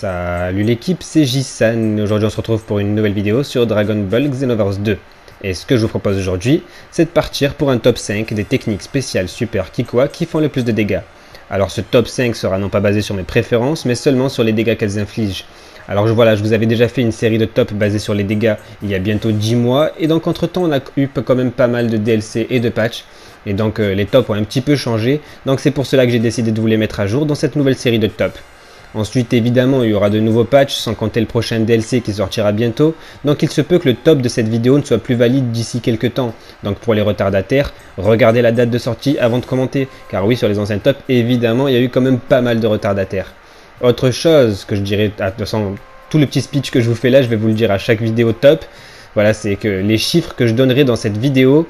Salut l'équipe, c'est Jisan. Aujourd'hui on se retrouve pour une nouvelle vidéo sur Dragon Ball Xenoverse 2. Et ce que je vous propose aujourd'hui, c'est de partir pour un top 5 des techniques spéciales Super Kikoa qui font le plus de dégâts. Alors ce top 5 sera non pas basé sur mes préférences, mais seulement sur les dégâts qu'elles infligent. Alors voilà, je vous avais déjà fait une série de tops basés sur les dégâts il y a bientôt 10 mois, et donc entre temps on a eu quand même pas mal de DLC et de patchs. Et donc les tops ont un petit peu changé, donc c'est pour cela que j'ai décidé de vous les mettre à jour dans cette nouvelle série de tops. Ensuite évidemment il y aura de nouveaux patchs, sans compter le prochain DLC qui sortira bientôt, donc il se peut que le top de cette vidéo ne soit plus valide d'ici quelques temps. Donc pour les retardataires, regardez la date de sortie avant de commenter, car oui sur les anciens tops évidemment il y a eu quand même pas mal de retardataires. Autre chose que je dirais, de toute façon tout le petit speech que je vous fais là je vais vous le dire à chaque vidéo top, voilà, c'est que les chiffres que je donnerai dans cette vidéo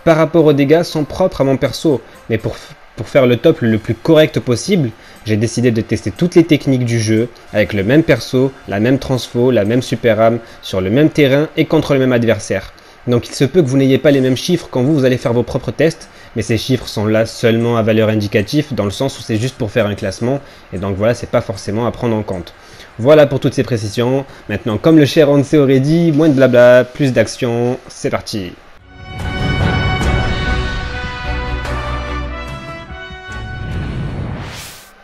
par rapport aux dégâts sont propres à mon perso, mais pour faire le top le plus correct possible, j'ai décidé de tester toutes les techniques du jeu avec le même perso, la même transfo, la même super âme, sur le même terrain et contre le même adversaire. Donc il se peut que vous n'ayez pas les mêmes chiffres quand vous allez faire vos propres tests, mais ces chiffres sont là seulement à valeur indicative dans le sens où c'est juste pour faire un classement, et donc voilà, c'est pas forcément à prendre en compte. Voilà pour toutes ces précisions. Maintenant, comme le cher Hanse aurait dit, moins de blabla, plus d'action, c'est parti.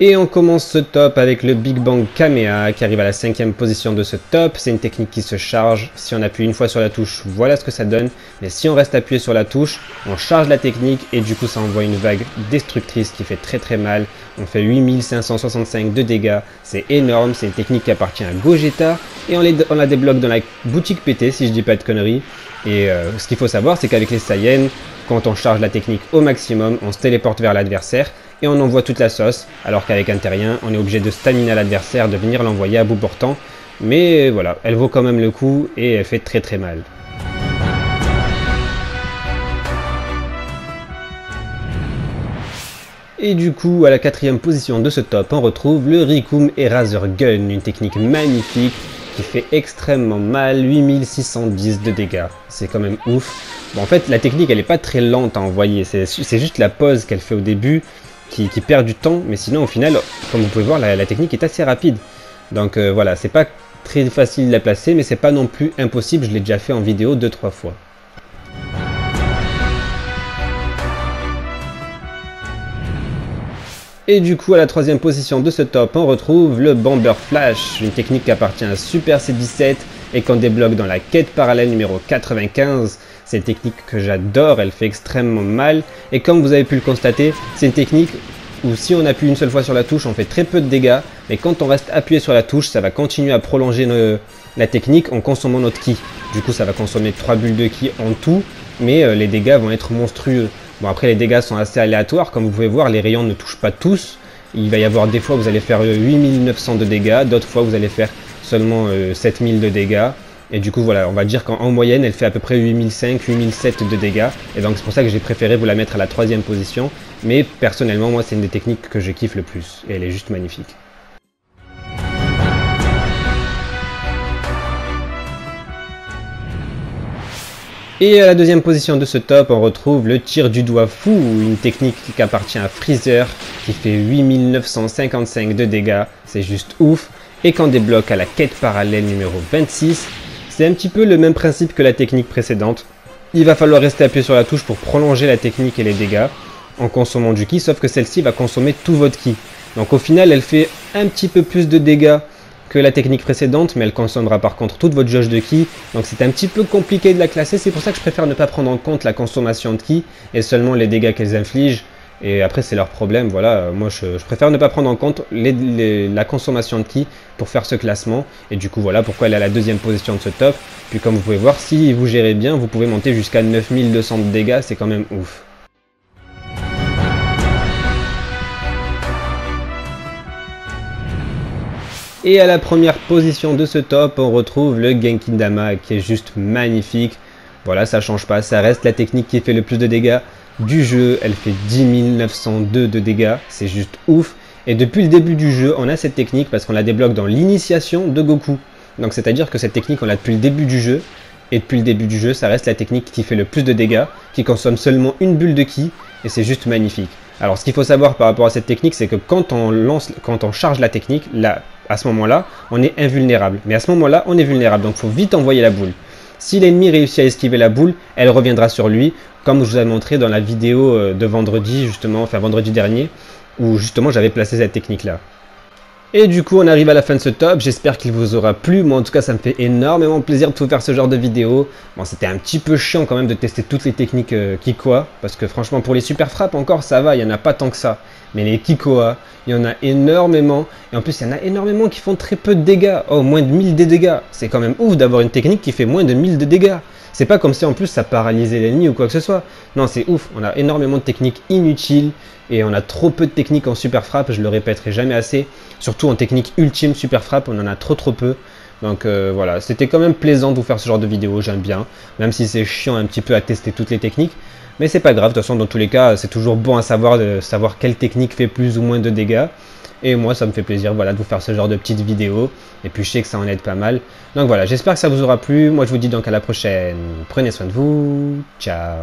Et on commence ce top avec le Big Bang Kamea qui arrive à la 5e position de ce top. C'est une technique qui se charge. Si on appuie une fois sur la touche, voilà ce que ça donne. Mais si on reste appuyé sur la touche, on charge la technique et du coup ça envoie une vague destructrice qui fait très mal. On fait 8565 de dégâts. C'est énorme. C'est une technique qui appartient à Gogeta. Et on la débloque dans la boutique PT si je dis pas de conneries. Et ce qu'il faut savoir, c'est qu'avec les Saiyans, quand on charge la technique au maximum, on se téléporte vers l'adversaire et on envoie toute la sauce, alors qu'avec un terrien, on est obligé de stamina l'adversaire, de venir l'envoyer à bout portant. Mais voilà, elle vaut quand même le coup et elle fait très mal. Et du coup, à la 4e position de ce top, on retrouve le Rikum Eraser Gun, une technique magnifique qui fait extrêmement mal, 8610 de dégâts. C'est quand même ouf. Bon, en fait, la technique, elle n'est pas très lente à envoyer. C'est juste la pause qu'elle fait au début qui perd du temps. Mais sinon, au final, comme vous pouvez voir, la technique est assez rapide. Donc voilà, c'est pas très facile de la placer, mais c'est pas non plus impossible. Je l'ai déjà fait en vidéo 2-3 fois. Et du coup, à la 3e position de ce top, on retrouve le Bomber Flash, une technique qui appartient à Super C17 et qu'on débloque dans la quête parallèle numéro 95. C'est une technique que j'adore, elle fait extrêmement mal. Et comme vous avez pu le constater, c'est une technique où si on appuie une seule fois sur la touche, on fait très peu de dégâts. Mais quand on reste appuyé sur la touche, ça va continuer à prolonger la technique en consommant notre ki. Du coup, ça va consommer 3 bulles de ki en tout, mais les dégâts vont être monstrueux. Bon, après les dégâts sont assez aléatoires, comme vous pouvez voir, les rayons ne touchent pas tous. Il va y avoir des fois où vous allez faire 8900 de dégâts, d'autres fois vous allez faire seulement 7000 de dégâts. Et du coup voilà, on va dire qu'en moyenne elle fait à peu près 8005-8007 de dégâts. Et donc c'est pour ça que j'ai préféré vous la mettre à la 3e position. Mais personnellement moi c'est une des techniques que je kiffe le plus, et elle est juste magnifique. Et à la 2e position de ce top, on retrouve le tir du doigt fou, une technique qui appartient à Freezer, qui fait 8955 de dégâts, c'est juste ouf, et qu'on débloque à la quête parallèle numéro 26. C'est un petit peu le même principe que la technique précédente. Il va falloir rester appuyé sur la touche pour prolonger la technique et les dégâts, en consommant du ki, sauf que celle-ci va consommer tout votre ki. Donc au final, elle fait un petit peu plus de dégâts que la technique précédente, mais elle consommera par contre toute votre jauge de ki, donc c'est un petit peu compliqué de la classer. C'est pour ça que je préfère ne pas prendre en compte la consommation de ki et seulement les dégâts qu'elles infligent, et après c'est leur problème. Voilà, moi je préfère ne pas prendre en compte la consommation de ki pour faire ce classement, et du coup voilà pourquoi elle est à la 2e position de ce top. Puis comme vous pouvez voir, si vous gérez bien, vous pouvez monter jusqu'à 9200 de dégâts, c'est quand même ouf. Et à la première position de ce top, on retrouve le Genkidama qui est juste magnifique. Voilà, ça change pas, ça reste la technique qui fait le plus de dégâts du jeu. Elle fait 10 902 de dégâts, c'est juste ouf. Et depuis le début du jeu, on a cette technique parce qu'on la débloque dans l'initiation de Goku. Donc c'est à dire que cette technique, on l'a depuis le début du jeu. Et depuis le début du jeu, ça reste la technique qui fait le plus de dégâts, qui consomme seulement une bulle de ki, et c'est juste magnifique. Alors ce qu'il faut savoir par rapport à cette technique, c'est que quand on charge la technique, à ce moment-là, on est invulnérable. Mais à ce moment-là, on est vulnérable, donc il faut vite envoyer la boule. Si l'ennemi réussit à esquiver la boule, elle reviendra sur lui, comme je vous ai montré dans la vidéo de vendredi, justement, enfin vendredi dernier, où justement j'avais placé cette technique-là. Et du coup, on arrive à la fin de ce top. J'espère qu'il vous aura plu. Moi, en tout cas, ça me fait énormément plaisir de vous faire ce genre de vidéo. Bon, c'était un petit peu chiant quand même de tester toutes les techniques Kikoa. Parce que franchement, pour les super frappes, encore, ça va. Il n'y en a pas tant que ça. Mais les Kikoa, il y en a énormément. Et en plus, il y en a énormément qui font très peu de dégâts. Oh, moins de 1000 de dégâts. C'est quand même ouf d'avoir une technique qui fait moins de 1000 de dégâts. C'est pas comme si en plus ça paralysait l'ennemi ou quoi que ce soit. Non, c'est ouf. On a énormément de techniques inutiles. Et on a trop peu de techniques en super frappe, je le répéterai jamais assez. Surtout en technique ultime super frappe, on en a trop peu. Donc voilà, c'était quand même plaisant de vous faire ce genre de vidéo, j'aime bien. Même si c'est chiant un petit peu à tester toutes les techniques. Mais c'est pas grave, de toute façon dans tous les cas, c'est toujours bon à savoir de savoir quelle technique fait plus ou moins de dégâts. Et moi ça me fait plaisir voilà, de vous faire ce genre de petites vidéos. Et puis je sais que ça en aide pas mal. Donc voilà, j'espère que ça vous aura plu. Moi je vous dis donc à la prochaine. Prenez soin de vous. Ciao.